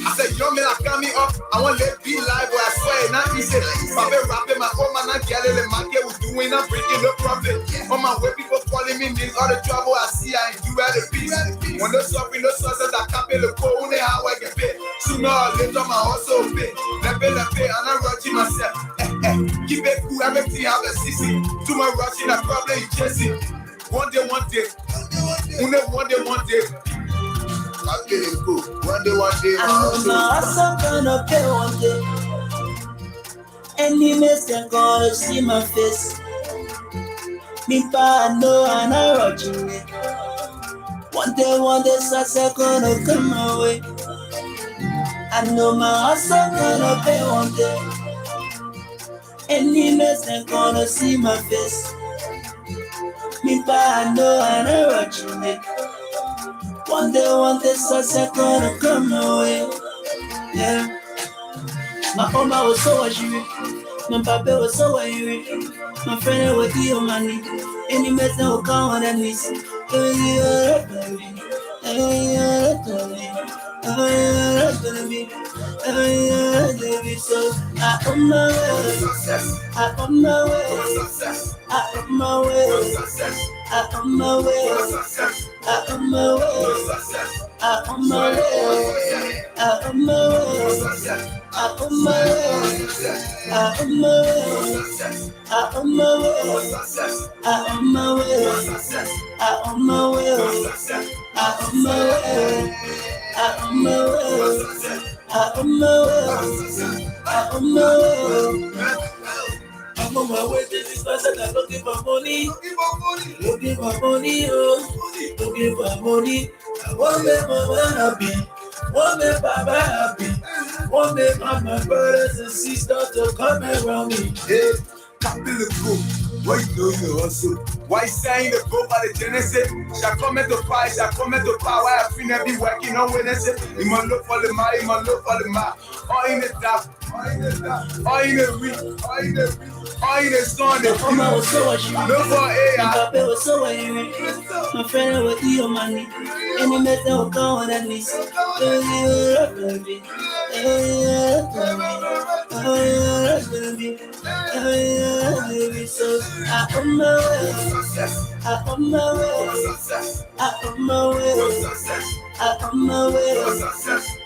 I said, young man, I got me up. I want to be live, but I swear, not easy. I've been rapping my own man, I'm getting the market was doing, I'm breaking the profit. On my way, people calling me names, all the trouble I see, I ain't do at the beast. When no suffering, no success, I can't pay the phone, only how I get paid. Sooner or later, my hustle pay. Let pay, and I'm rushing myself. Keep it cool, everything have a CC. Too much rushing, I probably chasing. One day, one day. I'm getting cool. One day, my hustle gonna pay one day. Enemies can gonna see my face. Me pa know and I watching me. One day, success gonna come my way. I know my hustle gonna pay one day. Enemies can gonna see my face. Me pa know and I watching me. One day, success gonna come my way. Yeah. My mama was so angry. My papa was so angry. My friend was your money. Any mess that will come on and miss. So I on my way. I on my way. I on my way. I on my way. I on my way. I on my way. I on my way. I on my way. I on my way. I on my way. I on my way. I on my way. I on my way. I on my way. I on my way. I on my way. I'm on my way to this person. I'm looking for money. Looking for money. Oh, looking for money. I want make mama happy. Want make baba happy. Want make all my brothers and sisters to come around me. Hey, Capilico, why you know you hustle? Why saying the book by the Genesis? Shall come to fire, shall come to power. I feel be working on Wednesday. You must look for the man, you must look for the man. All in the dark, all in the dark, all in the week, all in the week. All in the sun, the mama was so angry. No for air. My papa was so angry. My friend was your money. Any mess that will come on that miss. So I on my way. I on my way. I on my way.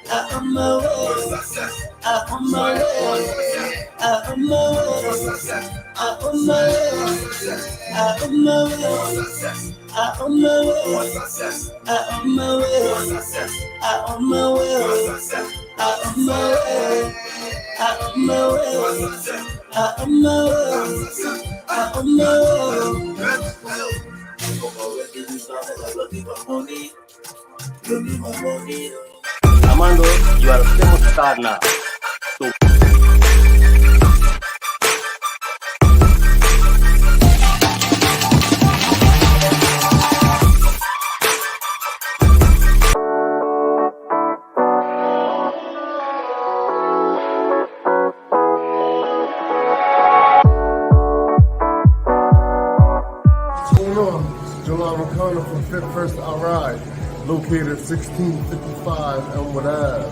I on my way. I on my way. I on my way. I on my way. I on my way. I on my way. I on my way. I on my way. I on my way. I on my way. I on my way. I on my way. I on my way. Armando, you are a famous star now. So from Fit First Ride, located 1655 Elmwood Ave,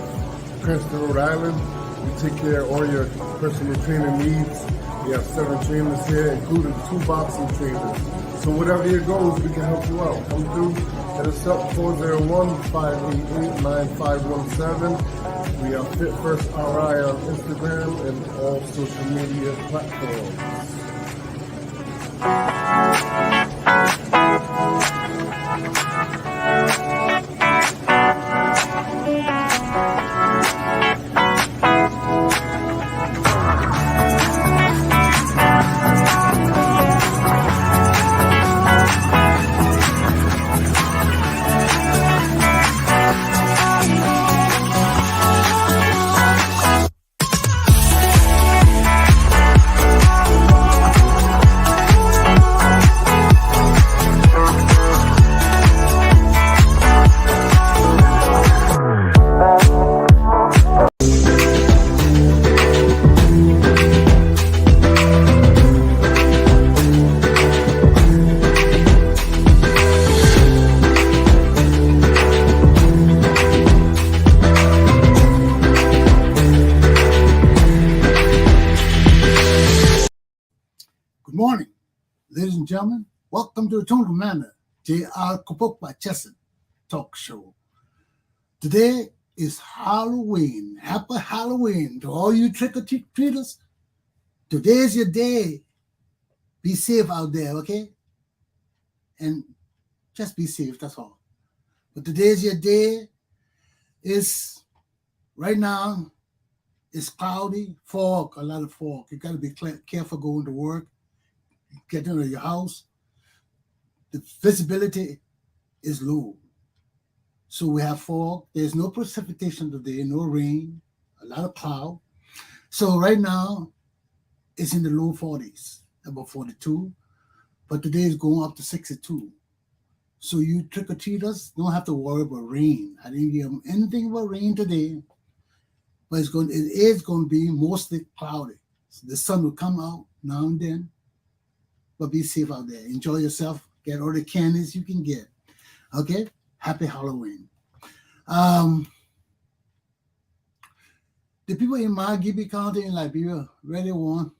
Princeton, Rhode Island. We take care of all your personal training needs. We have 7 trainers here, including 2 boxing trainers. So whatever your goals, we can help you out. Come through, hit us up 401-588-9517. We are Fit First RI on Instagram and all social media platforms. and gentlemen. Welcome to the Total Manor, J.R. Glapohkpa Chesson talk show. Today is Halloween. Happy Halloween to all you trick-or-treaters. Today is your day. Be safe out there, okay? And just be safe, that's all. But today is your day. It's right now, it's cloudy, fog, a lot of fog. You got to be careful going to work, getting into your house. The visibility is low. So we have fog. There's no precipitation today, no rain, a lot of cloud. So right now, it's in the low 40s, about 42. But today is going up to 62. So you trick-or-treaters don't have to worry about rain. I didn't give them anything about rain today. But it is going to be mostly cloudy. So the sun will come out now and then. But be safe out there. Enjoy yourself. Get all the candies you can get. Okay? Happy Halloween. The people in Margibi County in Liberia really want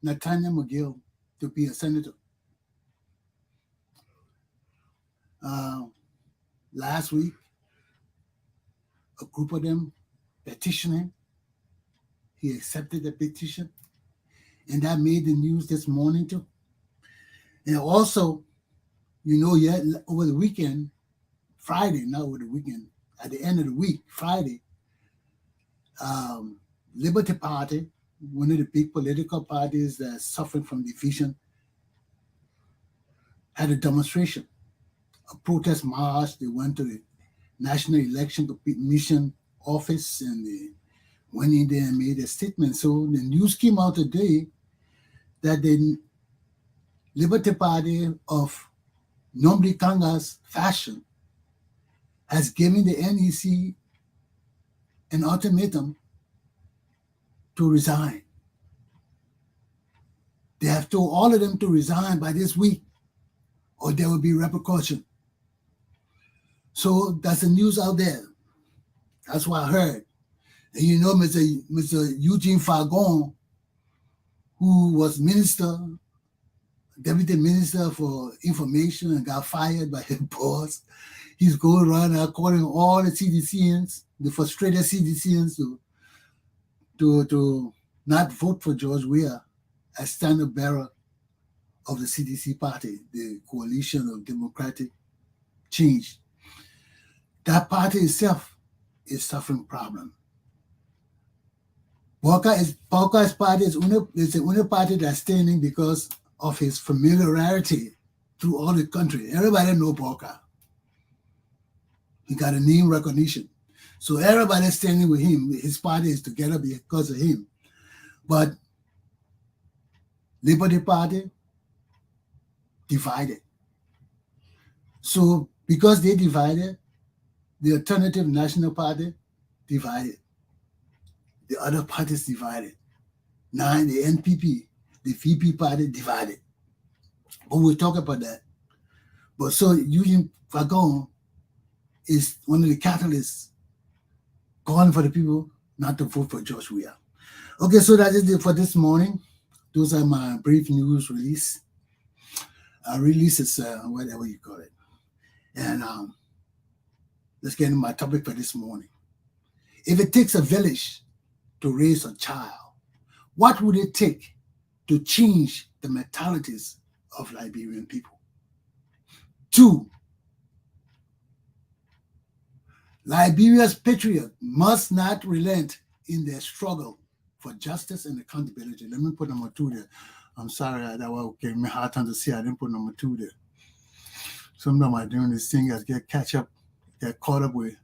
Nathaniel McGill to be a senator. Last week, a group of them petitioned him. He accepted the petition, and that made the news this morning too. And also, over the weekend, Friday, not over the weekend, at the end of the week, Friday, Liberty Party, one of the big political parties that's suffering from division, had a demonstration, a protest march. They went to the National Election Commission office and they went in there and made a statement. So the news came out today that the Liberty Party of Nomdi Kanga's fashion has given the NEC an ultimatum to resign. They have told all of them to resign by this week or there will be repercussion. So that's the news out there. That's what I heard. And Mr. Eugene Fagon, who was deputy minister for information and got fired by his boss, he's going around now calling all the CDCians, the frustrated CDCians, to not vote for George Weah as standard bearer of the CDC party, the Coalition of Democratic Change. That party itself is suffering problem. Bawka's party is the only party that's standing because of his familiarity through all the country. Everybody know Bawka. He got a name recognition. So everybody's standing with him. His party is together because of him. But Liberty Party divided. So because they divided, the Alternative National Party divided. The other parties divided. Now the NPP, the VP party divided. But we'll talk about that. But so Eugene Fagon is one of the catalysts calling for the people not to vote for George Weah. Okay, so that is it for this morning. Those are my brief news release. Releases, whatever you call it. And let's get into my topic for this morning. If it takes a village to raise a child, what would it take to change the mentalities of Liberian people? 2, Liberia's patriots must not relent in their struggle for justice and accountability. Let me put number 2 there. I'm sorry, that gave me a hard time to see. I didn't put number 2 there. Sometimes I'm doing this thing, I get caught up with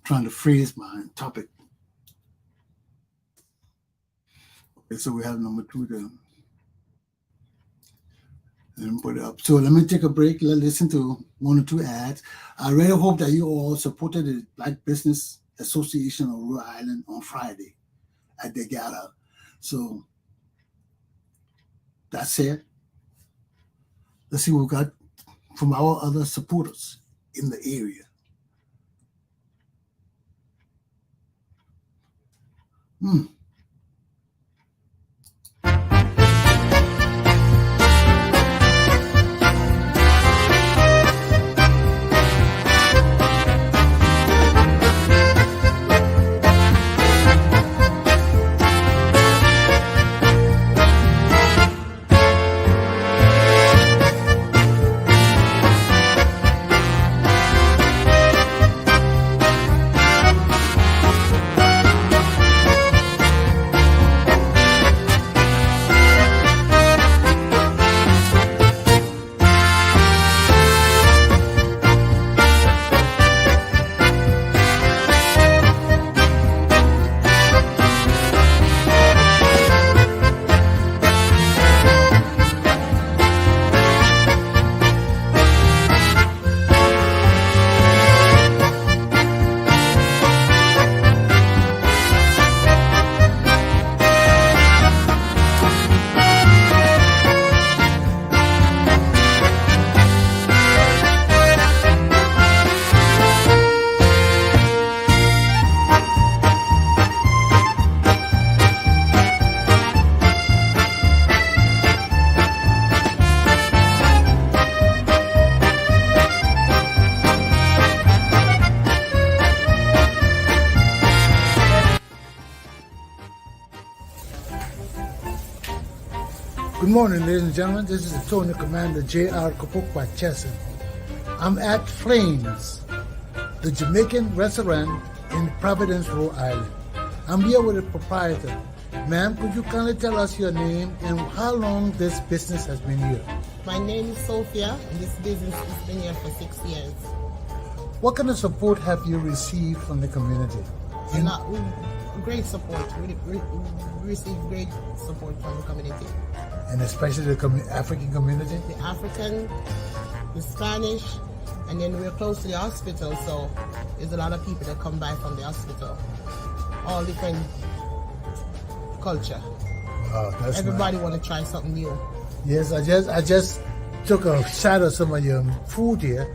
trying to phrase my topic. Okay, so we have number 2 there. And put it up. So let me take a break. Let's listen to 1 or 2 ads. I really hope that you all supported the Black Business Association of Rhode Island on Friday at the gala. So that's it. Let's see what we got from our other supporters in the area. morning, ladies and gentlemen. This is Tony Commander J.R. Glapohkpa Chesson. I'm at Flames, the Jamaican restaurant in Providence, Rhode Island. I'm here with the proprietor. Ma'am, could you kindly tell us your name and how long this business has been here? My name is Sophia, and this business has been here for 6 years. What kind of support have you received from the community? Great support. We receive great support from the community. And especially the African community? The African, the Spanish, and then we're close to the hospital, so there's a lot of people that come by from the hospital. All different culture. Wow, that's Everybody nice. want to try something new. Yes, I just took a shot of some of your food here.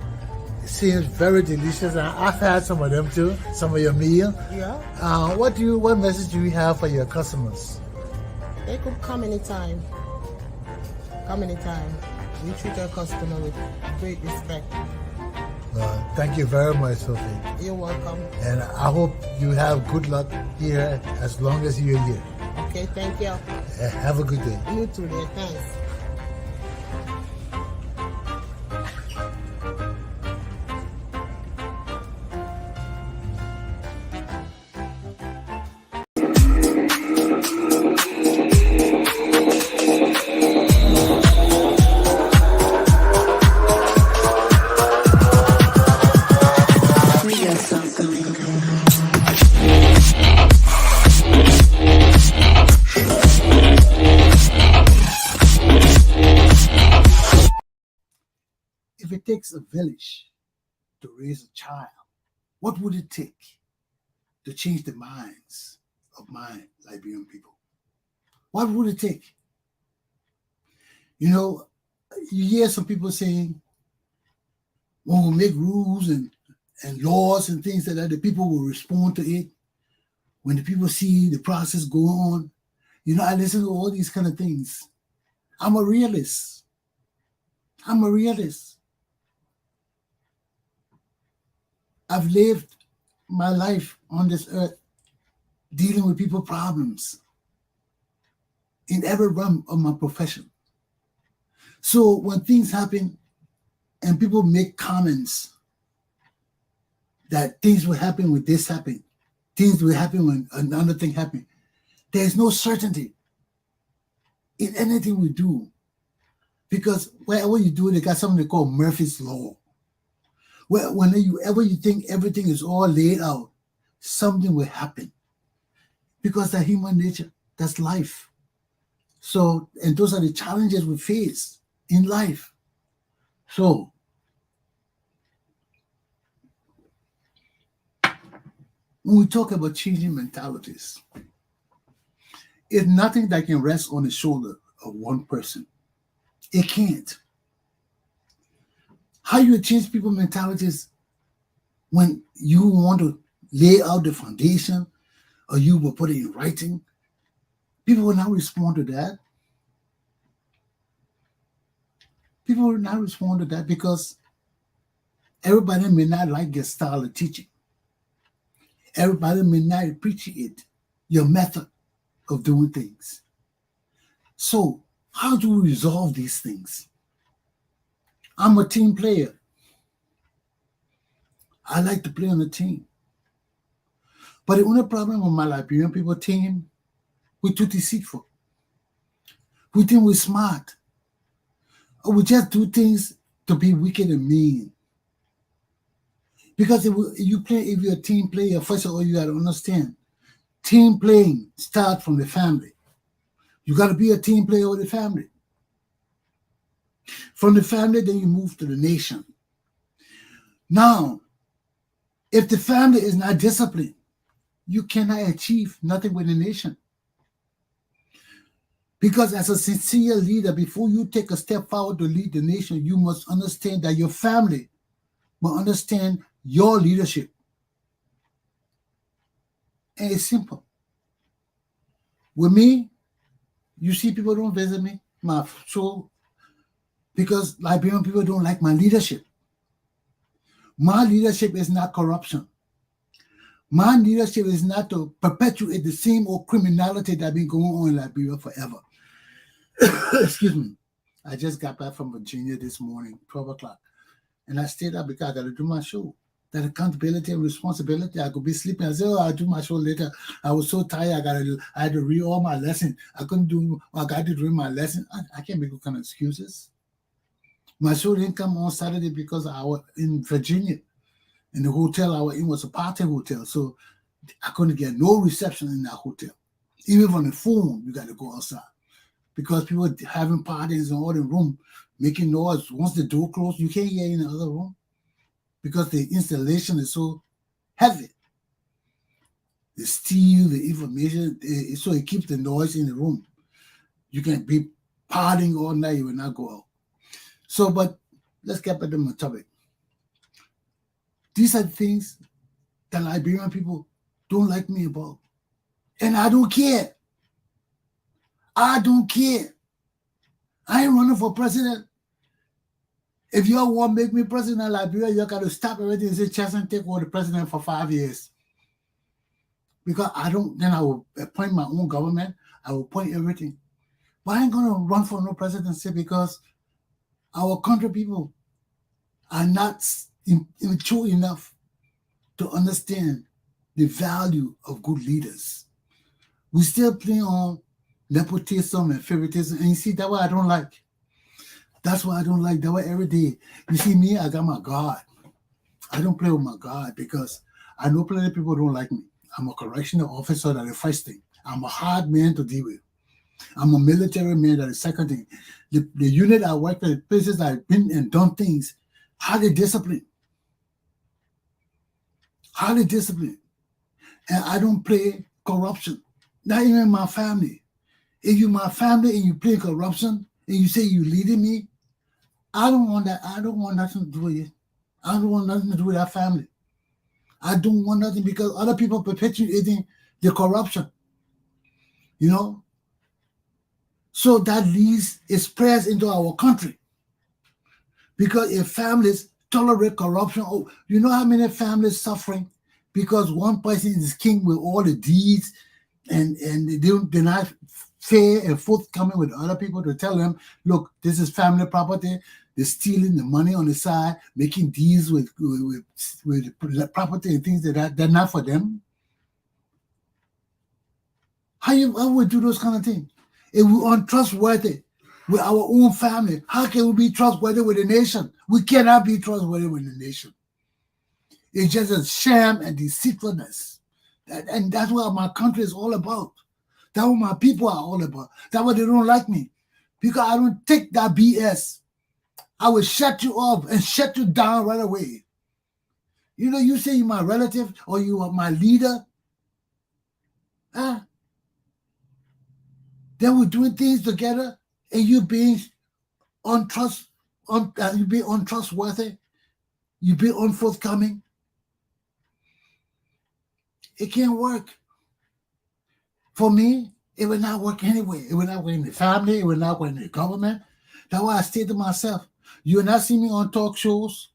It seems very delicious, and I've had some of them too. Some of your meal. Yeah. What message do you have for your customers? They could come anytime. Come anytime. We treat our customer with great respect. Thank you very much, Sophie. You're welcome. And I hope you have good luck here as long as you're here. Okay, thank you. Have a good day. You too, dear. Thanks. If it takes a village to raise a child, what would it take to change the minds of my Liberian people? What would it take? You know, you hear some people saying, when we make rules and laws and things like that, the people will respond to it. When the people see the process go on, you know, I listen to all these kind of things. I'm a realist. I've lived my life on this earth dealing with people's problems in every realm of my profession. So when things happen and people make comments that things will happen when this happen, things will happen when another thing happen, there's no certainty in anything we do, because wherever you do it, they got something they call Murphy's Law. Whenever you think everything is all laid out, something will happen. Because that's human nature, that's life. So, and those are the challenges we face in life. So, when we talk about changing mentalities, it's nothing that can rest on the shoulder of one person. It can't. How you change people's mentalities when you want to lay out the foundation or you will put it in writing? People will not respond to that. People will not respond to that because everybody may not like your style of teaching. Everybody may not appreciate your method of doing things. So how do we resolve these things? I'm a team player. I like to play on a team. But the only problem with my Liberian people team, we're too deceitful. We think we're smart. Or we just do things to be wicked and mean. Because if you're a team player, first of all, you got to understand, team playing starts from the family. You got to be a team player with the family. From the family, then you move to the nation. Now, if the family is not disciplined, you cannot achieve nothing with the nation. Because as a sincere leader, before you take a step forward to lead the nation, you must understand that your family will understand your leadership. And it's simple. With me, you see people don't visit me, my show, because Liberian people don't like my leadership. My leadership is not corruption. My leadership is not to perpetuate the same old criminality that's been going on in Liberia forever. Excuse me. I just got back from Virginia this morning, 12 o'clock. And I stayed up because I got to do my show. That accountability and responsibility. I could be sleeping. I said, I'll do my show later. I was so tired. I had to read all my lessons. I couldn't do, I got to read my lesson. I can't make all kind of excuses. My show didn't come on Saturday because I was in Virginia. And the hotel I was in was a party hotel. So I couldn't get no reception in that hotel. Even on the phone, you got to go outside. Because people were having parties in all the room, making noise. Once the door closed, you can't hear in the other room. Because the installation is so heavy. The steel, the information, so it keeps the noise in the room. You can be partying all night, you will not go out. So, but let's get back to my topic. These are things that Liberian people don't like me about. And I don't care. I don't care. I ain't running for president. If you want to make me president of Liberia, you got to stop everything and say Chesson take over the president for 5 years. Because then I will appoint my own government. I will appoint everything. But I ain't going to run for no presidency because our country people are not immature enough to understand the value of good leaders. We still play on nepotism and favoritism. And you see, that's what I don't like. That's why I don't like that way every day. You see me, I got my God. I don't play with my God because I know plenty of people don't like me. I'm a correctional officer, that is the first thing. I'm a hard man to deal with. I'm a military man, that is the second thing. The unit I work at, the places I've been and done things, highly disciplined. Highly disciplined. And I don't play corruption. Not even my family. If you're my family and you play corruption and you say you're leading me, I don't want that. I don't want nothing to do with it. I don't want nothing to do with that family. I don't want nothing because other people perpetuating the corruption. You know? So that leads, it spreads into our country. Because if families tolerate corruption, you know how many families suffering because one person is king with all the deeds and they're not fair and forthcoming with other people to tell them, look, this is family property. They're stealing the money on the side, making deals with property and things that they're not for them. How would do those kind of things? If we're untrustworthy with our own family, how can we be trustworthy with the nation? We cannot be trustworthy with the nation. It's just a sham and deceitfulness. And that's what my country is all about. That's what my people are all about. That's why they don't like me. Because I don't take that BS. I will shut you off and shut you down right away. You know, you say you're my relative or you are my leader. Then we're doing things together and you being you be untrustworthy. You be unforthcoming. It can't work. For me, it will not work anyway. It will not work in the family. It will not work in the government. That's why I say to myself, you will not see me on talk shows.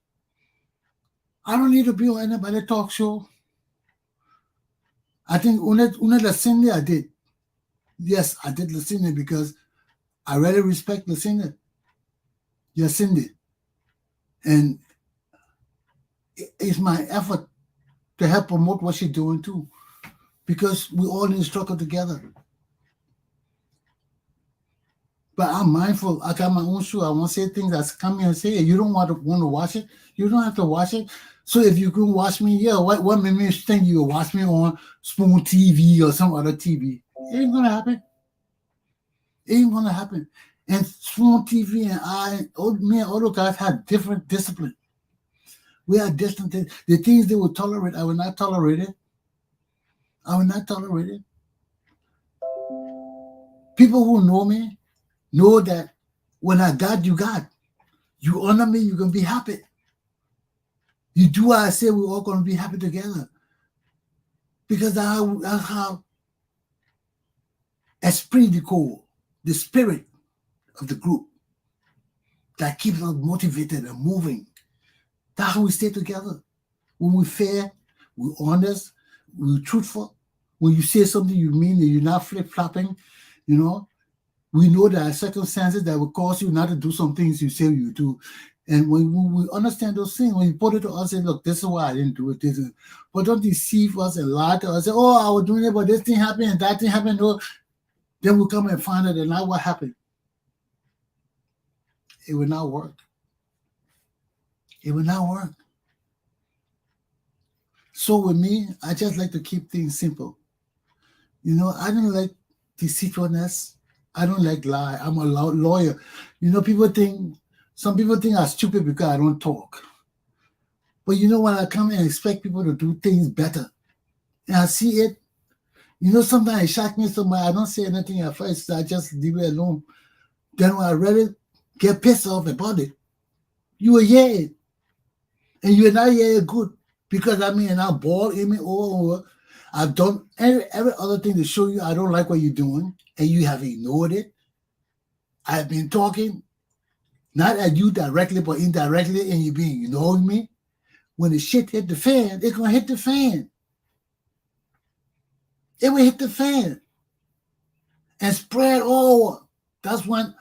I don't need to be on anybody's talk show. I think una Cindy I did. Yes, I did Cindy because I really respect Cindy. Yes, Cindy. And it's my effort to help promote what she's doing too. Because we all need to struggle together. But I'm mindful. I got my own show. I want to say things that's coming and say, you don't want to watch it. You don't have to watch it. So if you can watch me, what made me think you will watch me on Spoon TV or some other TV? It ain't going to happen. It ain't going to happen. And Spoon TV and me and all those guys have different discipline. We are different. The things they will tolerate, I will not tolerate it. I will not tolerate it. People who know me know that when I got, you got. You honor me, you're going to be happy. You do what I say, we're all going to be happy together. Because that's how esprit de corps, the spirit of the group that keeps us motivated and moving. That's how we stay together. When we're fair, we're honest, we're truthful. When you say something you mean and you're not flip-flopping, you know, We know there are circumstances that will cause you not to do some things you say you do. And when we understand those things, when you put it to us, say, look, this is why I didn't do it. But don't deceive us and lie to us. Say, oh, I was doing it, but this thing happened and that thing happened. No. Then we come and find out that now what happened. It will not work. It will not work. So with me, I just like to keep things simple. You know, I don't like deceitfulness. I don't like lie. I'm a lawyer. You know, some people think I'm stupid because I don't talk. But you know, when I come and expect people to do things better, and I see it, you know, sometimes it shocks me so much. I don't say anything at first. I just leave it alone. Then when I really get pissed off about it, you will hear it. And you will not hear it good. Because I mean, and I ball in me over. I've done every other thing to show you I don't like what you're doing, and you have ignored it. I've been talking, not at you directly, but indirectly, and you being ignoring me. When the shit hit the fan, it's gonna hit the fan. It will hit the fan and spread all over. That's when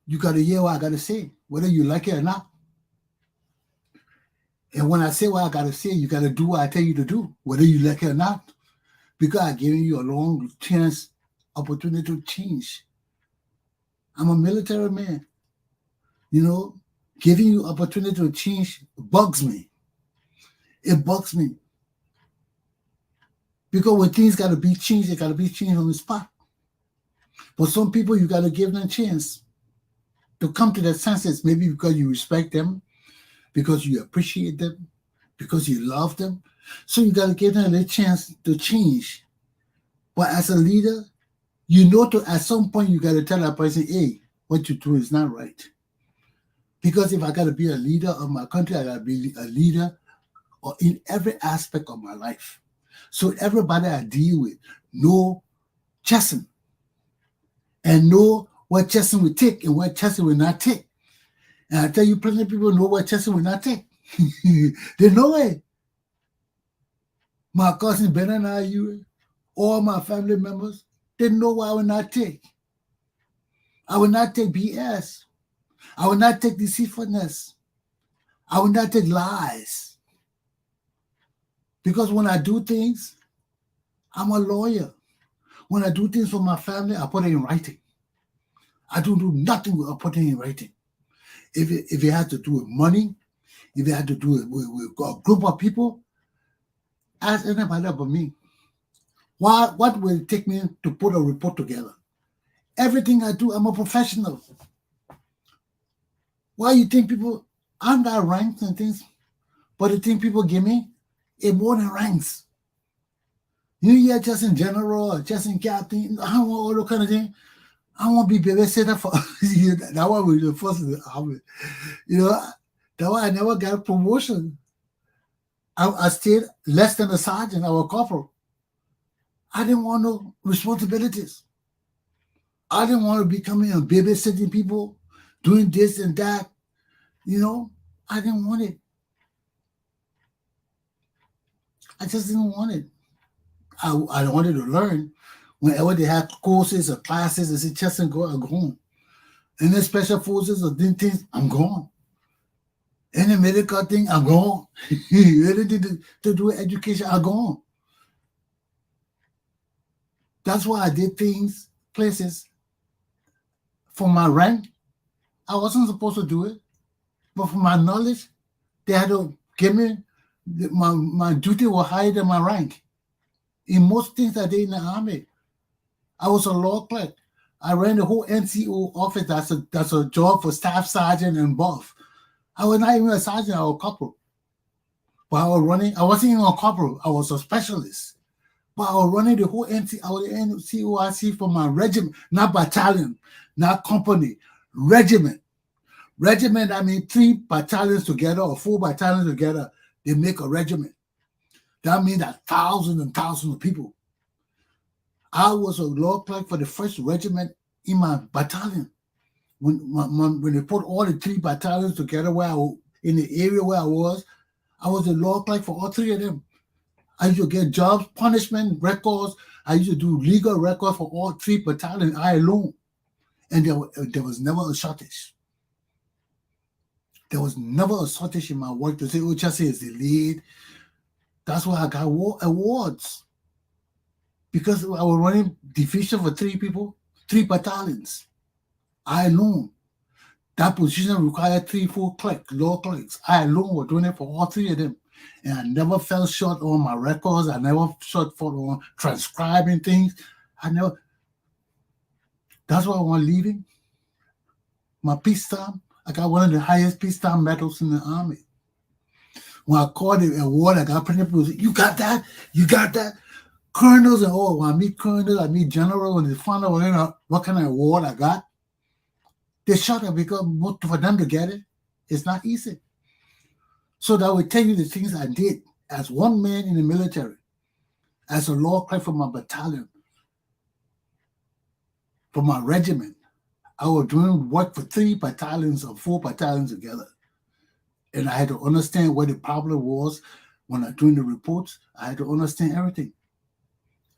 you gotta hear what I gotta say, whether you like it or not. And when I say what I gotta say, you gotta do what I tell you to do, whether you like it or not. Because I'm giving you a long chance, opportunity to change. I'm a military man. You know, giving you opportunity to change bugs me. It bugs me. Because when things gotta be changed, it gotta be changed on the spot. But some people, you gotta give them a chance to come to their senses, maybe because you respect them, because you appreciate them, because you love them. So you got to give them a chance to change. But as a leader, you know at some point you got to tell that person, hey, what you do is not right. Because if I got to be a leader of my country, I got to be a leader or in every aspect of my life. So everybody I deal with know Chesson and know what Chesson will take and what Chesson will not take. And I tell you, plenty of people know what Chesson will not take. They know it. My cousin Ben and I, all my family members, they know what I will not take. I will not take BS. I will not take deceitfulness. I will not take lies. Because when I do things, I'm a lawyer. When I do things for my family, I put it in writing. I don't do nothing without putting it in writing. If it had to do with money, if it had to do with a group of people, ask anybody but me. What will it take me to put a report together? Everything I do, I'm a professional. Why you think people, I'm got ranks and things, but the thing people give me is more than ranks. You hear just in general or just in captain, I don't want all those kind of things. I won't be babysitter for that one was the first in the army. You know, that one I never got a promotion. I stayed less than a sergeant, I was a corporal. I didn't want no responsibilities. I didn't want to be coming and babysitting people, doing this and that. You know, I didn't want it. I just didn't want it. I wanted to learn. Whenever they had courses or classes, they said, Chesson, go, I'm gone. And then special forces or things, I'm gone. Any medical thing, I'm gone. Anything to do with education, I'm gone. That's why I did things, places, for my rank. I wasn't supposed to do it. But for my knowledge, they had to give me, my duty was higher than my rank. In most things I did in the army. I was a law clerk. I ran the whole NCO office. That's a job for staff sergeant and above. I was not even a sergeant, I was a corporal. But I wasn't even a corporal, I was a specialist. But I was running the whole NCO, I was the NCOIC for my regiment, not battalion, not company, regiment. Regiment, I mean 3 battalions together or 4 battalions together, they make a regiment. That means that thousands and thousands of people. I was a law clerk for the 1st regiment in my battalion. When they put all the 3 battalions together in the area where I was a law clerk for all 3 of them. I used to get jobs, punishment, records, I used to do legal records for all 3 battalions, I alone. And there was never a shortage. There was never a shortage in my work to say, oh, Chesson is delayed. That's why I got awards. Because I was running division for 3 people, 3 battalions. I alone. That position required 3-4 clerks, law clerks. I alone was doing it for all 3 of them. And I never fell short on my records. I never fell short on transcribing things. That's why I'm leaving. My peacetime, I got one of the highest peacetime medals in the Army. When I called the award, I got plenty of people say, you got that? You got that? Colonels and all. When I meet colonels, I meet generals, and they find out what kind of award I got. They shut up because for them to get it, it's not easy. So that will tell you the things I did as one man in the military, as a law clerk for my battalion, for my regiment. I was doing work for 3 battalions or 4 battalions together. And I had to understand what the problem was when I doing the reports. I had to understand everything.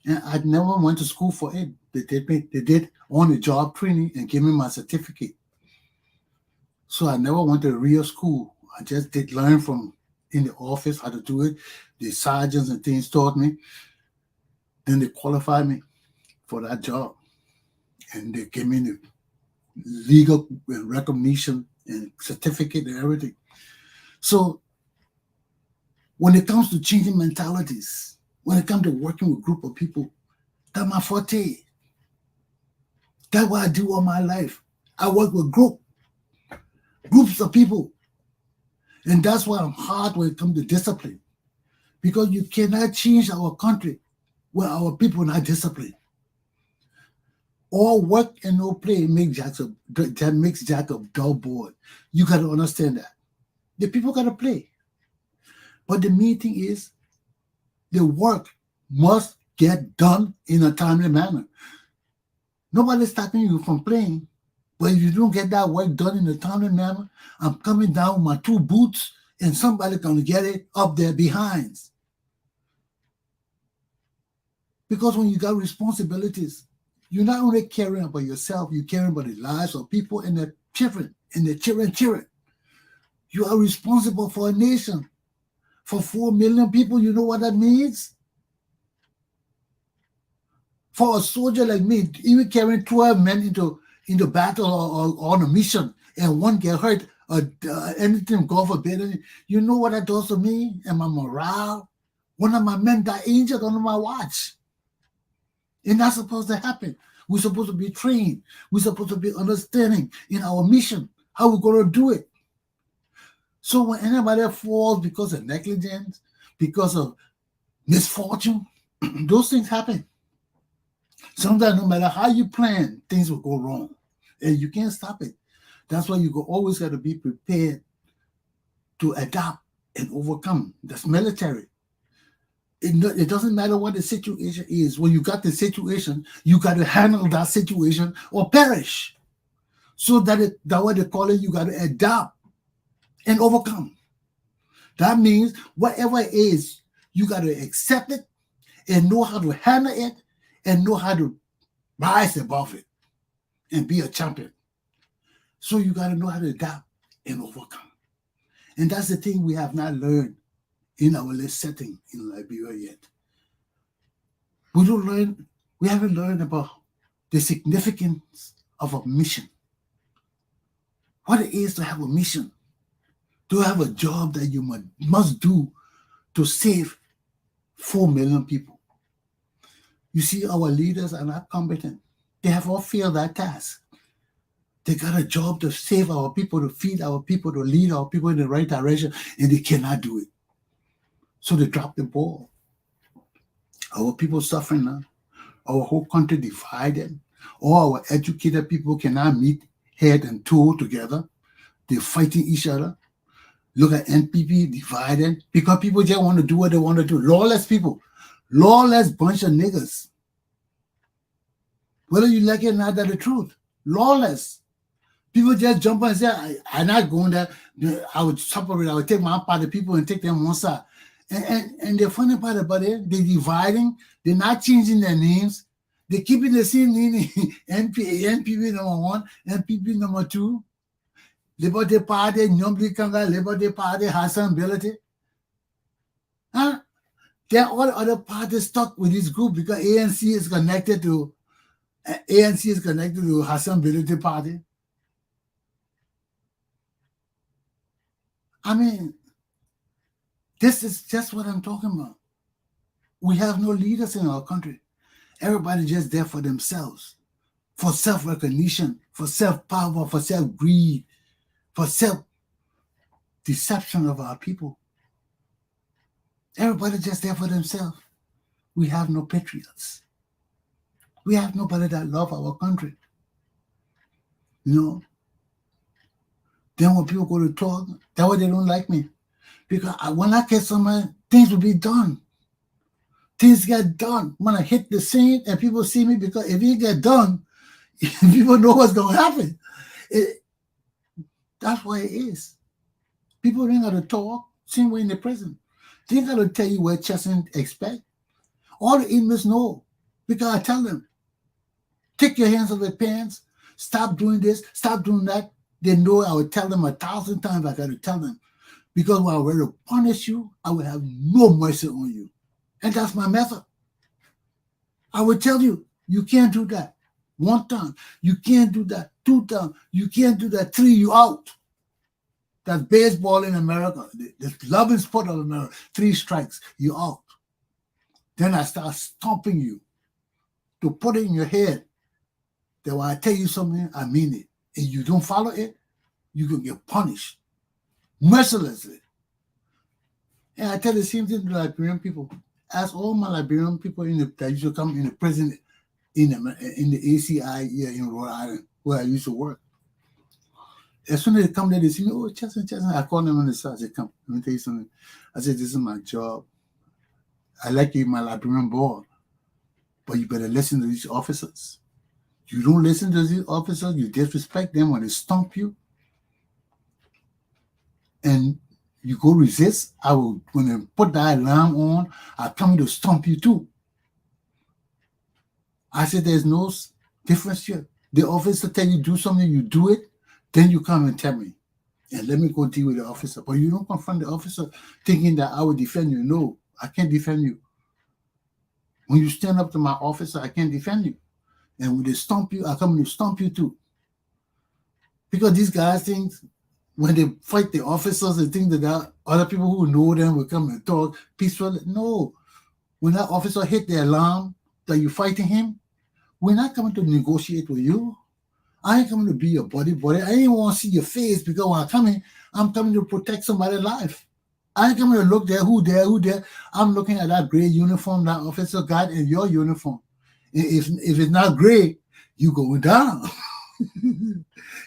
And I never went to school for it. They did on-the-job training and gave me my certificate. So I never went to real school. I just did learn from in the office how to do it. The sergeants and things taught me. Then they qualified me for that job. And they gave me the legal recognition and certificate and everything. So when it comes to changing mentalities, when it comes to working with a group of people, that's my forte. That's what I do all my life. I work with groups of people. And that's why I'm hard when it comes to discipline. Because you cannot change our country when our people are not disciplined. All work and no play makes Jack a dull boy. You got to understand that. The people got to play. But the main thing is the work must get done in a timely manner. Nobody's stopping you from playing. But if you don't get that work done in a timely manner, I'm coming down with my 2 boots and somebody's going to get it up their behinds. Because when you got responsibilities, you're not only caring about yourself, you're caring about the lives of people and their children and their children. You are responsible for a nation. For 4 million people, you know what that means? For a soldier like me, even carrying 12 men into battle or on a mission, and one get hurt, or anything, God forbid, you know what that does to me and my morale? One of my men got injured under my watch. And that's supposed to happen. We're supposed to be trained. We're supposed to be understanding in our mission, how we're going to do it. So when anybody falls because of negligence, because of misfortune, those things happen. Sometimes no matter how you plan, things will go wrong. And you can't stop it. That's why you always got to be prepared to adapt and overcome. That's military. It doesn't matter what the situation is. When you got the situation, you got to handle that situation or perish. So that's what they call it, you got to adapt and overcome. That means whatever it is, you got to accept it and know how to handle it and know how to rise above it and be a champion. So you got to know how to adapt and overcome. And that's the thing we have not learned in our setting in Liberia yet. We haven't learned about the significance of a mission. What it is to have a mission, to have a job that you must do to save 4 million people. You see, our leaders are not competent. They have all failed that task. They got a job to save our people, to feed our people, to lead our people in the right direction, and they cannot do it. So they drop the ball. Our people suffering now. Our whole country divided. All our educated people cannot meet head and toe together. They're fighting each other. Look at NPP divided because people just want to do what they want to do. Lawless people. Lawless bunch of niggas. Whether you like it or not, that's the truth. Lawless. People just jump and say, I'm not going there. I would separate. I would take my part of the people and take them one side. And the funny part about it, they're dividing, they're not changing their names. They're keeping the same name, NPP number 1, NPP number 2, Liberty Party, Nyombi Kanga, Liberty Party, Hassan Ability. Huh? There are all other parties stuck with this group because ANC is connected to Hassan Ability Party. I mean, this is just what I'm talking about. We have no leaders in our country. Everybody just there for themselves, for self-recognition, for self-power, for self-greed, for self-deception of our people. Everybody just there for themselves. We have no patriots. We have nobody that love our country. You know? Then when people go to talk, that's why they don't like me. Because when I get somewhere, things will be done. Things get done. When I hit the scene and people see me, because if it get done, people know what's going to happen. That's why it is. People ain't got to talk. Same way in the prison. They ain't got to tell you what Chesson expect. All the inmates know. Because I tell them, take your hands off their pants. Stop doing this. Stop doing that. They know I will tell them 1,000 times. I got to tell them. Because when I will to punish you, I will have no mercy on you. And that's my method. I will tell you, you can't do that. 1 time. You can't do that. 2 times. You can't do that. 3, you out. That's baseball in America. The loving sport of America. 3 strikes, you out. Then I start stomping you to put it in your head that when I tell you something, I mean it. And you don't follow it, you can get punished mercilessly. And I tell the same thing to the Liberian people. Ask all my Liberian people that used to come in the prison in the ACI here in Rhode Island, where I used to work. As soon as they come there, they see me, oh, Chesson. I call them on the side. I say, come, let me tell you something. I said, this is my job. I like you, my Liberian boy, but you better listen to these officers. You don't listen to these officers, you disrespect them when they stomp you, and you go resist, I will, when they put that alarm on, I'll come to stomp you too. I said, there's no difference here. The officer tell you do something, you do it, then you come and tell me, and let me go deal with the officer. But you don't confront the officer thinking that I will defend you. No, I can't defend you. When you stand up to my officer, I can't defend you. And when they stomp you, I come to stomp you too. Because these guys think when they fight the officers, they think that other people who know them will come and talk peacefully. No. When that officer hit the alarm that you're fighting him, we're not coming to negotiate with you. I ain't coming to be your buddy. I ain't want to see your face because when I'm coming to protect somebody's life. I ain't coming to look there, who there. I'm looking at that gray uniform that officer got in your uniform. If it's not gray, you going down.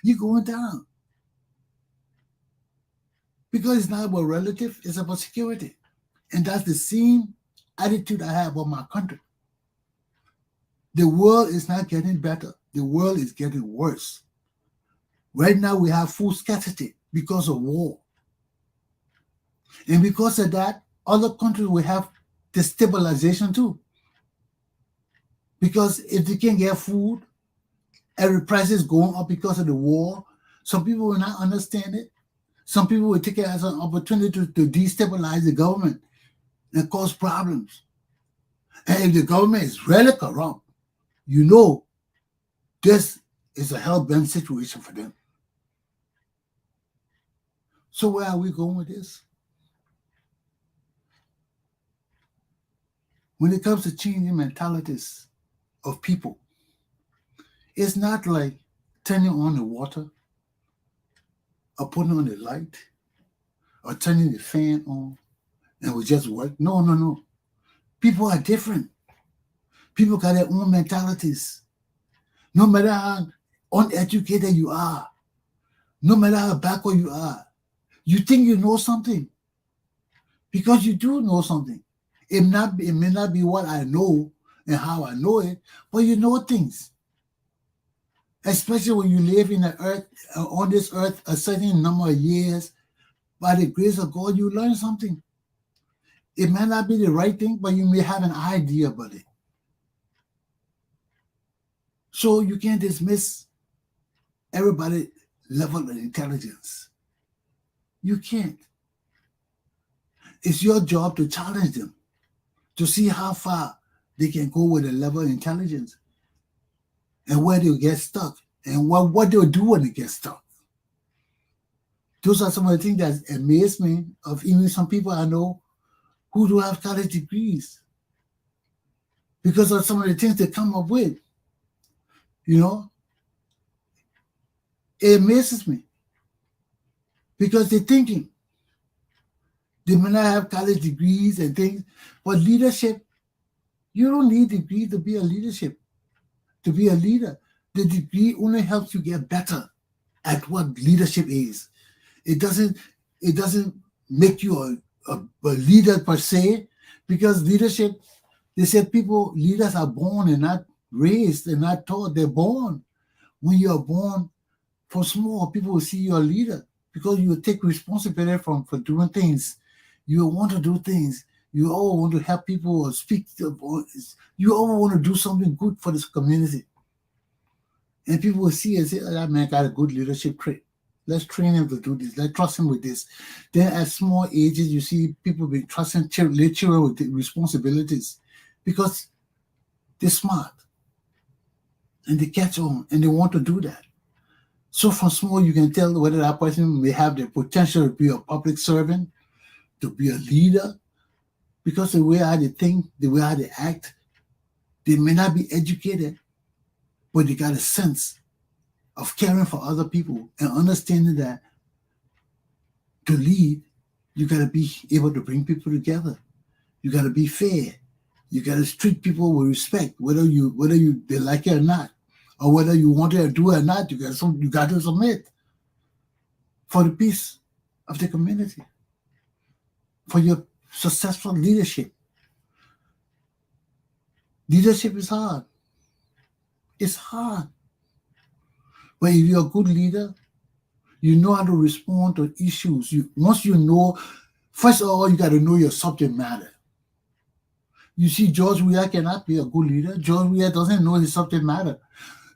You're going down. Because it's not about relative, it's about security. And that's the same attitude I have about my country. The world is not getting better. The world is getting worse. Right now we have food scarcity because of war. And because of that, other countries will have destabilization too. Because if they can't get food, every price is going up because of the war. Some people will not understand it. Some people will take it as an opportunity to destabilize the government and cause problems. And if the government is really corrupt, you know this is a hell-bent situation for them. So where are we going with this? When it comes to changing mentalities of people, it's not like turning on the water or putting on the light or turning the fan on and we just work. No. People are different. People got their own mentalities. No matter how uneducated you are, no matter how backward you are, you think you know something because you do know something. It may not be what I know and how I know it, but you know things. Especially when you live in the earth, on this earth, a certain number of years, by the grace of God, you learn something. It may not be the right thing, but you may have an idea about it. So you can't dismiss everybody's level of intelligence. You can't. It's your job to challenge them, to see how far they can go with a level of intelligence and where they'll get stuck and what they'll do when they get stuck. Those are some of the things that amaze me of even some people I know who do have college degrees because of some of the things they come up with. You know, it amazes me because they're thinking. They may not have college degrees and things, but leadership, you don't need degrees to be a leadership, to be a leader. The degree only helps you get better at what leadership is. It doesn't make you a leader per se, because leadership, they said leaders are born and not raised and not taught. They're born. When you're born, from small, people will see you're a leader because you take responsibility for doing things. You want to do things. You all want to help people or speak. You all want to do something good for this community. And people will see and say, oh, that man got a good leadership trait. Let's train him to do this. Let's trust him with this. Then at small ages, you see people be trusting children with the responsibilities because they're smart and they catch on and they want to do that. So from small, you can tell whether that person may have the potential to be a public servant, to be a leader, because the way how they think, the way how they act, they may not be educated, but they got a sense of caring for other people and understanding that to lead, you got to be able to bring people together. You got to be fair. You got to treat people with respect, whether they like it or not, or whether you want to do it or not. You got to submit for the peace of the community, for your successful leadership. Leadership is hard. It's hard. But if you're a good leader, you know how to respond to issues. Once you know, first of all, you got to know your subject matter. You see, George Weah cannot be a good leader. George Weah doesn't know his subject matter.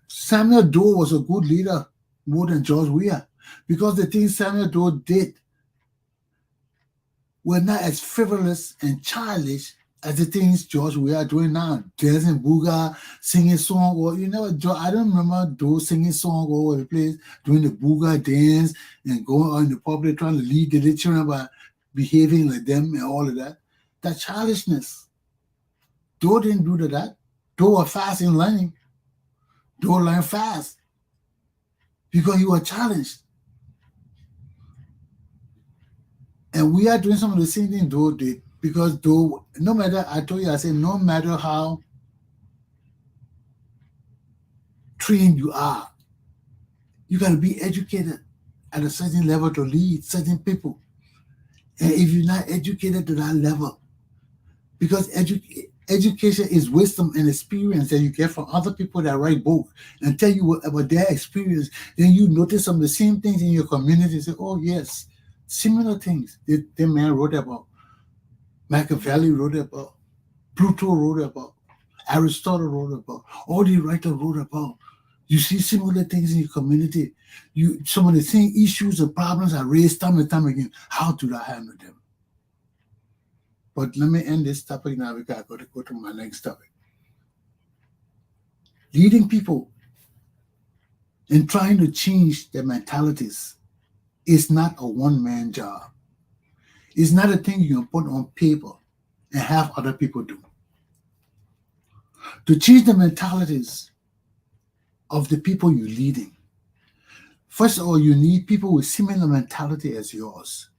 Samuel Doe was a good leader more than George Weah because the things Samuel Doe did were not as frivolous and childish as the things George Weah doing now. Dancing booga, singing song, or I don't remember those singing song all over the place, doing the booga dance and going on in the public trying to lead the children by behaving like them and all of that. That childishness. Doe didn't do that. Doe was fast in learning. Doe learned fast because he was challenged. And we are doing some of the same thing Doe did. Because Doe, no matter how trained you are, you got to be educated at a certain level to lead certain people. And if you're not educated to that level, because education is wisdom and experience that you get from other people that write books and tell you about their experience, then you notice some of the same things in your community. Say, oh yes, similar things that the man wrote about. Machiavelli wrote about, Pluto wrote about, Aristotle wrote about, all the writers wrote about. You see similar things in your community. Some of the same issues and problems are raised time and time again. How do I handle them? But let me end this topic now because I've got to go to my next topic. Leading people and trying to change their mentalities is not a one-man job. It's not a thing you can put on paper and have other people do. To change the mentalities of the people you're leading, first of all, you need people with similar mentality as yours.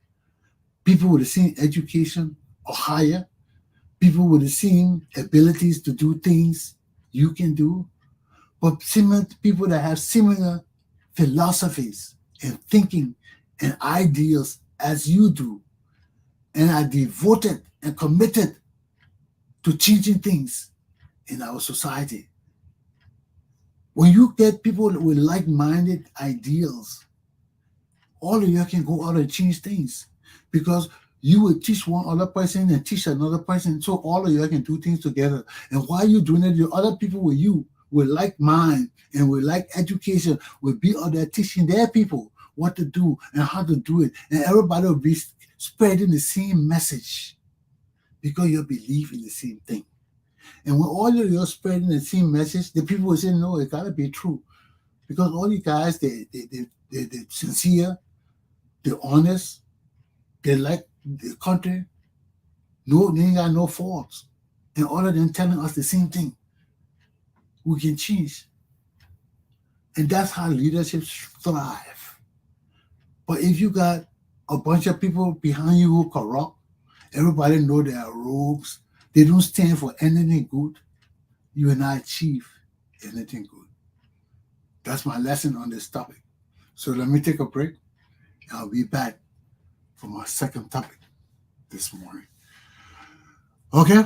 People with the same education or higher. People with the same abilities to do things you can do. But people that have similar philosophies and thinking and ideals as you do, and are devoted and committed to changing things in our society. When you get people with like-minded ideals, all of you can go out and change things because you will teach one other person and teach another person, so all of you can do things together. And while you're doing it, the other people with you will like mind and will like education, will be out there teaching their people what to do and how to do it. And everybody will be spreading the same message because you believe in the same thing. And when all of you are spreading the same message, the people will say, no, it gotta be true. Because all you guys, they're sincere, they're honest, they like the country, no, they ain't got no faults. And all of them telling us the same thing. We can change. And that's how leaderships thrive. But if you got a bunch of people behind you who corrupt, everybody know they are rogues, they don't stand for anything good, you will not achieve anything good. That's my lesson on this topic. So let me take a break, and I'll be back for my second topic this morning. Okay?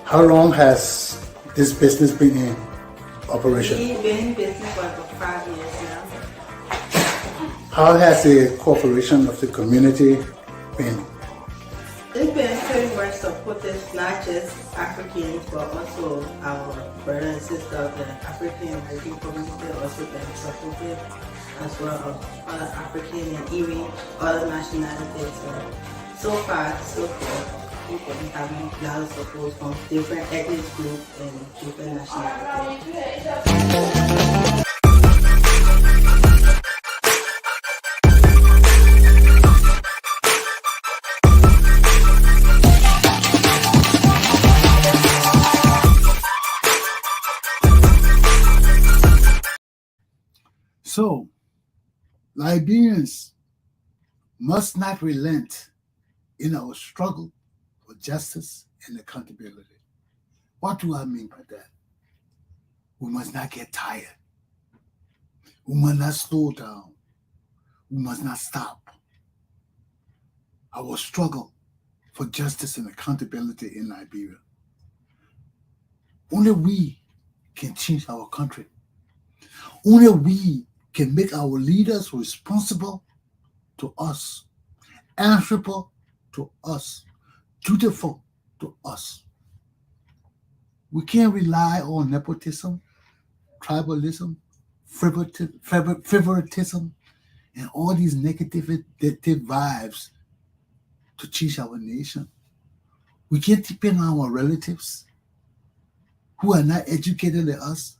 How long has this business been in operation? We've been in business for about 5 years now. How has the cooperation of the community been? It's been pretty much supportive, not just Africans, but also our brothers and sisters of the African American community also been supportive, as well as other African and even other nationalities. So far, so good. We've been having a lot of support from different ethnic groups and different nationalities. So, Liberians must not relent in our struggle for justice and accountability. What do I mean by that? We must not get tired. We must not slow down. We must not stop. Our struggle for justice and accountability in Liberia. Only we can change our country. Only we can make our leaders responsible to us, answerable to us, dutiful to us. We can't rely on nepotism, tribalism, favoritism, and all these negative vibes to change our nation. We can't depend on our relatives who are not educated like us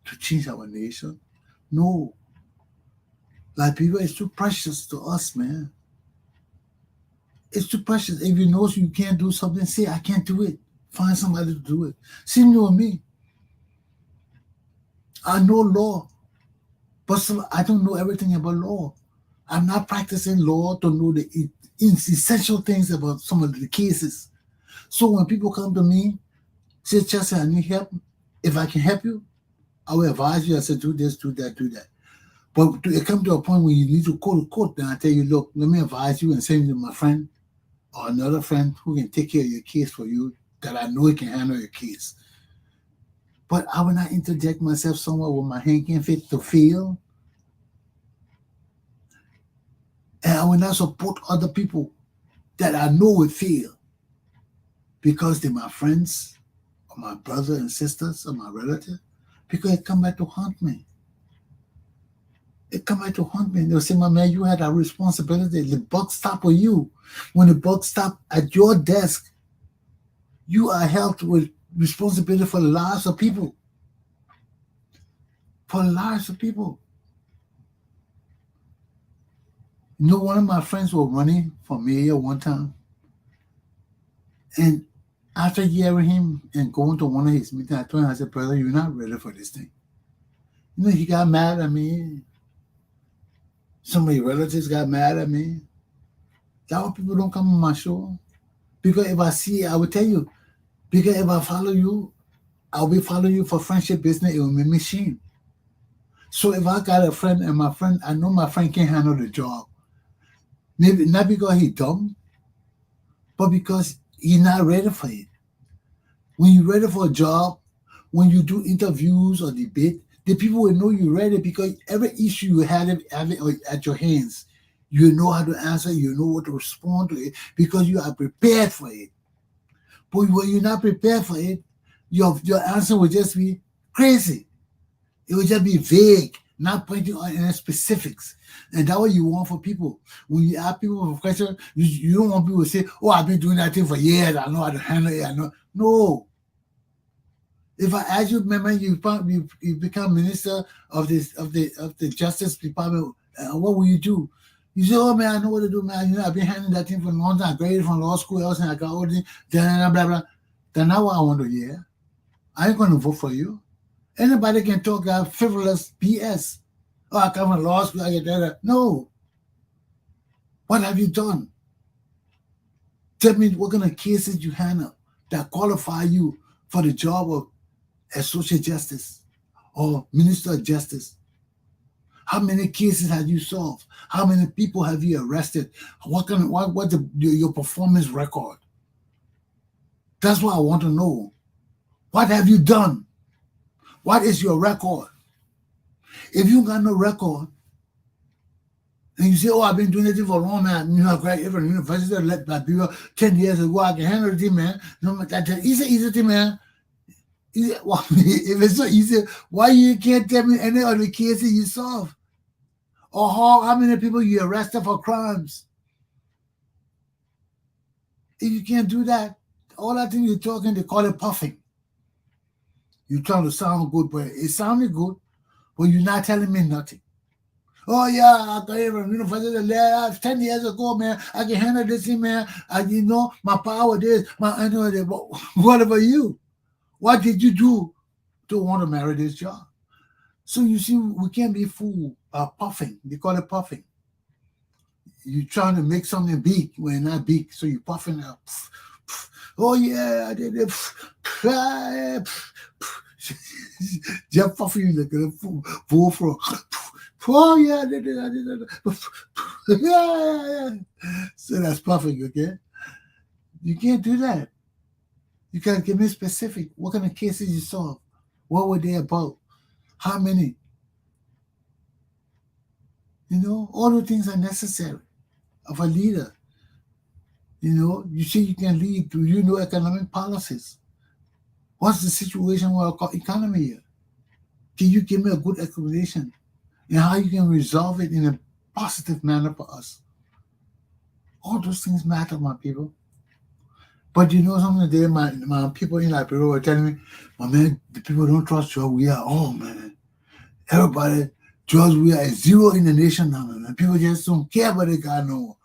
to change our nation. No. Liberia is too precious to us, man. It's too precious. If you know you can't do something, say, I can't do it. Find somebody to do it. Same with me. I know law, but I don't know everything about law. I'm not practicing law to know the essential things about some of the cases. So when people come to me, say, Chesson, I need help. If I can help you, I will advise you. I say, do this, do that, do that. But it comes to a point where you need to go to court, then I tell you, look, let me advise you and send you to my friend or another friend who can take care of your case for you, that I know he can handle your case. But I will not interject myself somewhere where my hand can't fit to fail. And I will not support other people that I know will fail because they're my friends or my brother and sisters or my relative, because it come back to haunt me. It come back to haunt me. They'll say, my man, you had a responsibility. The buck stop with you. When the buck stop at your desk, you are held with responsibility for the lives of people. For the lives of people. You know, one of my friends was running for mayor one time. And after hearing him and going to one of his meetings, I told him, I said, brother, you're not ready for this thing. You know, he got mad at me. Some of your relatives got mad at me. That's why people don't come on my show. Because if I see it, I will tell you. Because if I follow you, I'll be following you for friendship business. It will make me shame. So if I got a friend and my friend, I know my friend can't handle the job. Maybe not because he's dumb, but because he's not ready for it. When you're ready for a job, when you do interviews or debate, the people will know you're ready because every issue you have it at your hands. You know how to answer, you know what to respond to it because you are prepared for it. But when you're not prepared for it, your answer will just be crazy. It will just be vague, not pointing on any specifics. And that's what you want for people. When you ask people for questions, you don't want people to say, oh, I've been doing that thing for years. I know how to handle it. I know. No. If I ask you, remember, you become minister of the Justice Department, what will you do? You say, oh, man, I know what to do, man. You know, I've been handling that thing for a long time. I graduated from law school, else, and I got all this, blah, blah, blah. That's not what I want to hear. I ain't going to vote for you. Anybody can talk that frivolous BS. Oh, I come from law school, I get that. No. What have you done? Tell me what kind of cases you handle that qualify you for the job of social justice or minister of justice. How many cases have you solved? How many people have you arrested? What's your performance record? That's what I want to know. What have you done? What is your record? If you got no record, and you say, oh, I've been doing this for a long time, you know, I graduated from university, let my people 10 years ago, I can handle it, man. No, that's an easy thing, man. Well, if it's so easy, why you can't tell me any of the cases you solve? Or how many people you arrested for crimes? If you can't do that, all that thing you're talking, they call it puffing. You're trying to sound good, but it sounded good, but you're not telling me nothing. Oh, yeah, I got it from university 10 years ago, man. I can handle this thing, man. You know, my power this, I know that. What about you? What did you do to want to marry this job? So you see, we can't be fooled by puffing. They call it puffing. You're trying to make something big when it's not big, so you're puffing out. Oh, yeah, I did it. Just puffing like a fool for. Oh, yeah, I did it. Yeah. So that's puffing, okay? You can't do that. You got to give me specific. What kind of cases you solved? What were they about? How many? You know, all the things are necessary of a leader. You know, you say you can lead. Do you know economic policies? What's the situation with our economy here? Can you give me a good explanation and how you can resolve it in a positive manner for us? All those things matter, my people. But you know something today, my people in Liberia were telling me, my man, the people don't trust George Weah. Oh, man. Everybody, George Weah is zero in the nation now, man. People just don't care about the guy no more.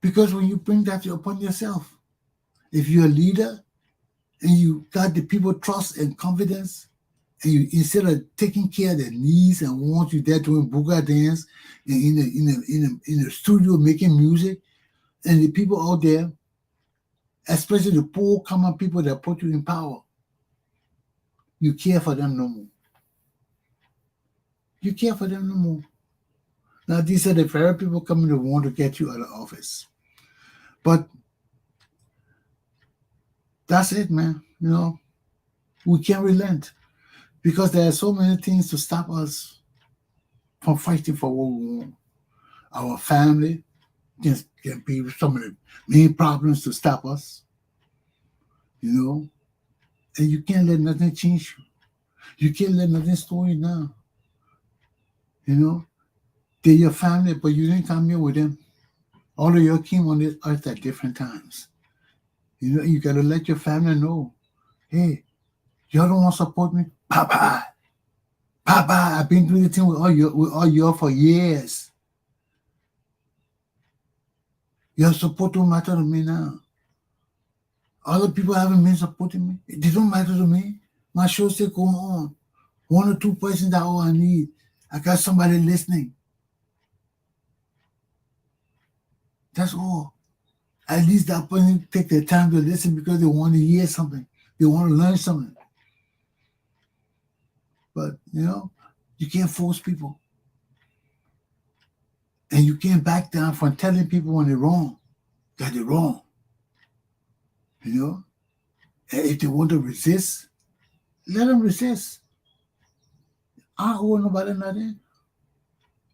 Because when you bring that upon yourself, if you're a leader and you got the people trust and confidence, and you instead of taking care of their needs and want you there doing booga dance and in the studio making music, and the people out there, especially the poor common people that put you in power, you care for them no more. You care for them no more. Now these are the very people coming to want to get you out of office. But that's it, man. You know, we can't relent because there are so many things to stop us from fighting for what we want. Our family can be some of the main problems to stop us. And you can't let nothing change you. You can't let nothing slow you down. They're your family, but you didn't come here with them. All of you came on this earth at different times. You got to let your family know, hey, y'all don't want to support me? Papa, I've been doing the thing with all y'all for years. Your support don't matter to me now. Other people haven't been supporting me. They don't matter to me. My show still going on. 1 or 2 persons, that's all I need. I got somebody listening. That's all. At least that person take their time to listen because they want to hear something. They want to learn something. But, you can't force people. And you can't back down from telling people when they're wrong, that they're wrong. And if they want to resist, let them resist. I don't owe nobody nothing.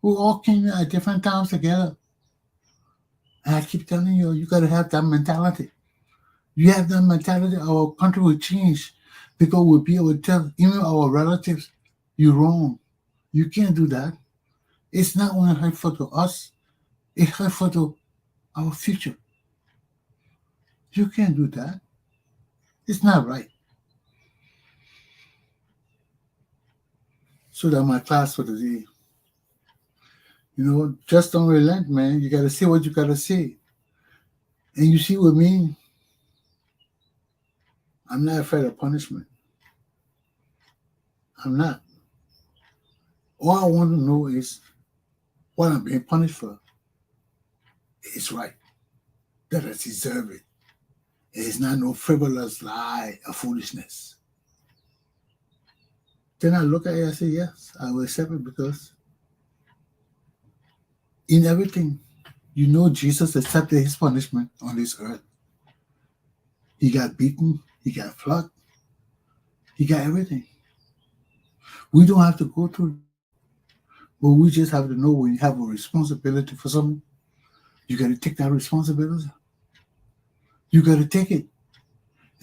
We all came here at different times together. And I keep telling you, you got to have that mentality. You have that mentality, our country will change because we'll be able to tell even our relatives, you're wrong. You can't do that. It's not only hurtful to us, it's hurtful to our future. You can't do that. It's not right. So that's my class for today. Just don't relent, man. You got to say what you got to say. And you see with me, I'm not afraid of punishment. I'm not. All I want to know is what I'm being punished for. It's right. That I deserve it. It's not no frivolous lie or foolishness. Then I look at it and say, yes, I will accept it because in everything, Jesus accepted his punishment on this earth. He got beaten, he got flogged, he got everything. We don't have to go through, but we just have to know when you have a responsibility for something, you got to take that responsibility. You got to take it.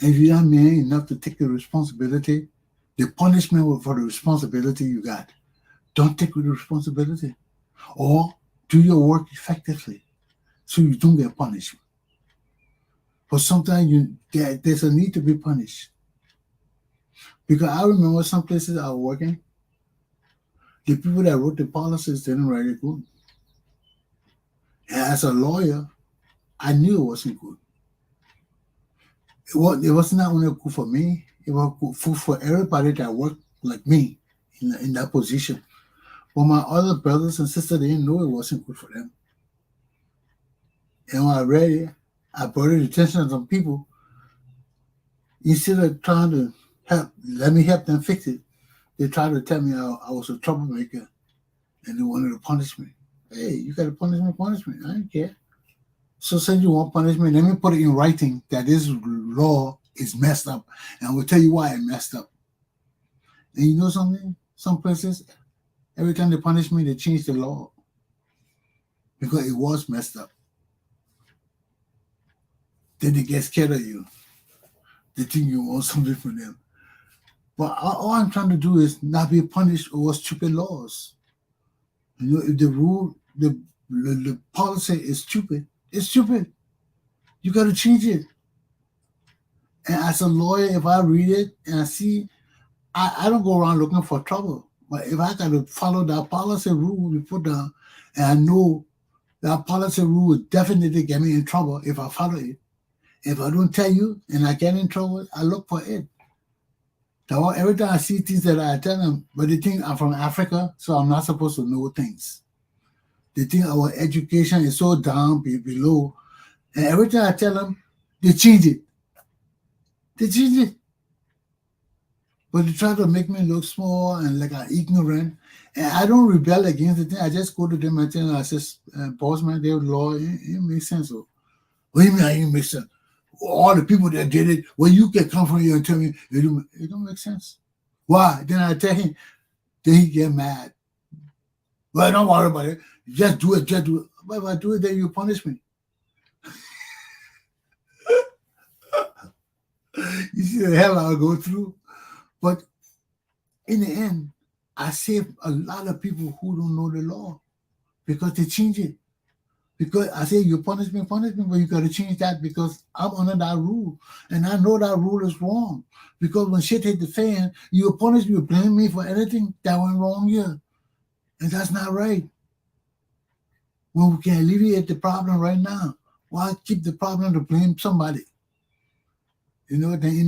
And if you're not man enough to take the responsibility, the punishment for the responsibility you got, don't take the responsibility. Or do your work effectively so you don't get punished. But sometimes there's a need to be punished. Because I remember some places I was working, the people that wrote the policies didn't write it good. And as a lawyer, I knew it wasn't good. It was not only good for me, it was good for everybody that worked like me in that position. But my other brothers and sisters, they didn't know it wasn't good for them. And when I read it, I brought it to the attention of some people. Instead of trying to let me help them fix it, they tried to tell me I was a troublemaker and they wanted to punish me. Hey, you got to punish me. I don't care. So since you want punishment, let me put it in writing that this law is messed up. And I will tell you why it messed up. And you know something? Some places, every time they punish me, they change the law. Because it was messed up. Then they get scared of you. They think you want something from them. But all I'm trying to do is not be punished over stupid laws. If the rule, the policy is stupid, it's stupid. You got to change it. And as a lawyer, if I read it and I see, I don't go around looking for trouble. But if I got to follow that policy rule we put down, and I know that policy rule will definitely get me in trouble if I follow it. If I don't tell you and I get in trouble, I look for it. So every time I see things that I tell them, but they think I'm from Africa, so I'm not supposed to know things. They think our education is so down below. And every time I tell them, they change it. But they try to make me look small and like I'm ignorant. And I don't rebel against the thing. I just go to them and tell them, I says, boss man, they're law, it makes sense. So, what do you mean it didn't make sense? All the people that did it, well, you can come from here and tell me it don't make sense. Why? Then I tell him, then he get mad. Well, don't worry about it. Just do it. But if I do it, then you punish me. You see the hell I'll go through. But in the end, I save a lot of people who don't know the law because they change it. Because I say you punish me, but you got to change that because I'm under that rule. And I know that rule is wrong. Because when shit hit the fan, you punish me, you blame me for anything that went wrong here. And that's not right. When we can alleviate the problem right now, why keep the problem to blame somebody? You know, then in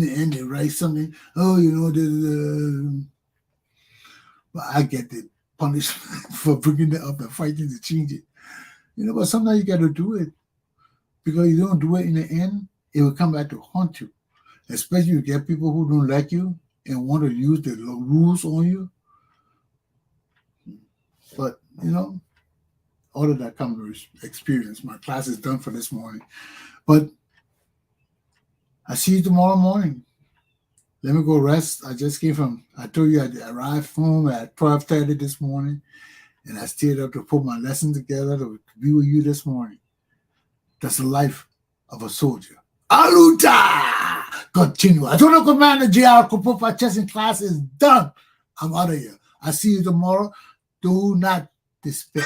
the end, they write something. Oh, you know, but I get the punishment for bringing it up and fighting to change it. You know, but sometimes you got to do it because you don't do it in the end, it will come back to haunt you. Especially you get people who don't like you and want to use the rules on you. But you know, all of that comes with experience. My class is done for this morning, but I see you tomorrow morning. Let me go rest. I just came from, I told you I arrived home at 12:30 this morning, and I stayed up to put my lesson together to be with you this morning. That's the life of a soldier. Aluta! Continue. I don't know, Commander Glapohkpa Chesson class is done. I'm out of here. I see you tomorrow. Do not despair.